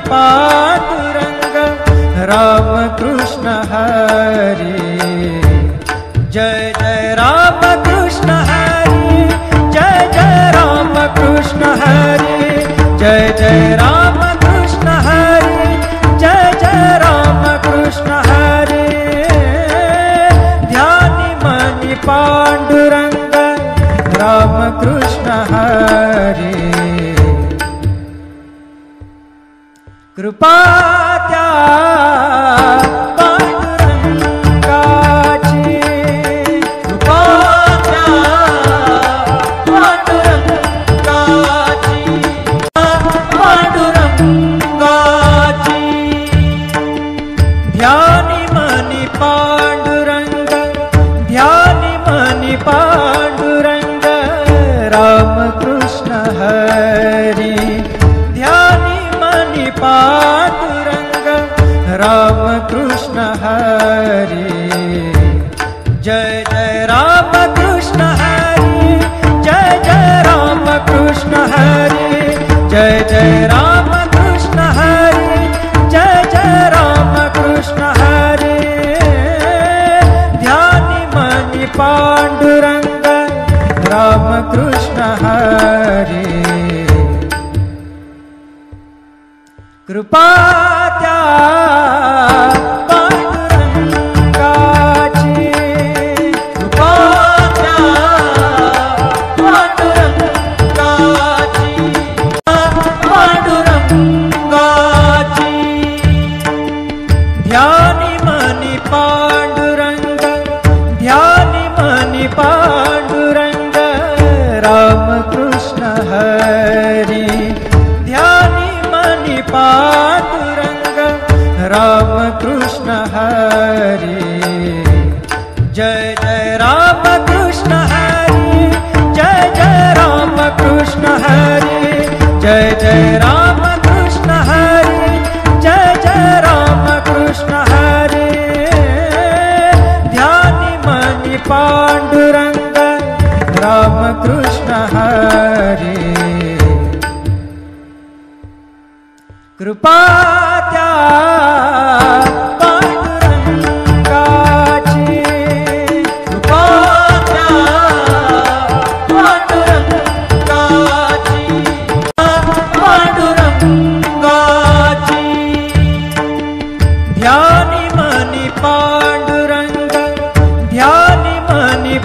पांडुरंग राम कृष्ण हरि। जय जय राम कृष्ण हरि, जय जय राम कृष्ण हरि, जय जय राम कृष्ण हरि, जय जय राम कृष्ण हरि। ध्यानि मनि पांडुरंग राम कृष्ण हरि। कृपा त्या पांडुरंगाची, कृपा त्या पांडुरंगाची, पांडुरंगाची। ध्यानी मनी पांडुरंग, ध्यानी मनी पांडुरंग राम कृष्ण हरि। ध्यानी मनी पांडुरंग राम कृष्ण हरि। जय जय राम कृष्ण हरि, जय जय राम कृष्ण हरि, जय जय राम कृष्ण हरि, जय जय राम कृष्ण हरि। ध्यानि मनि पांडुरंग राम कृष्ण हरि। कृपा त्या पांडुरंगाची, कृपा त्या पांडुरंगाची, पांडुरंगाची। ध्यानी मनी पांडुरंग, ध्यानी मनी पांडुरंग राम कृष्ण हरि। ध्यानी मनी पांडुरंग राम कृष्ण हरि। जय जय राम कृष्ण हरि, जय जय राम कृष्ण हरि, जय जय राम कृष्ण हरि, जय जय राम कृष्ण हरि। ध्यानि मनि पांडुरंग राम कृष्ण हरि। कृपा त्या पांडुरंगाची, कृपा त्या पांडुरंगाची, पांडुरंगाची। ध्यानि मनि पांडुरंग, ध्यानि मनि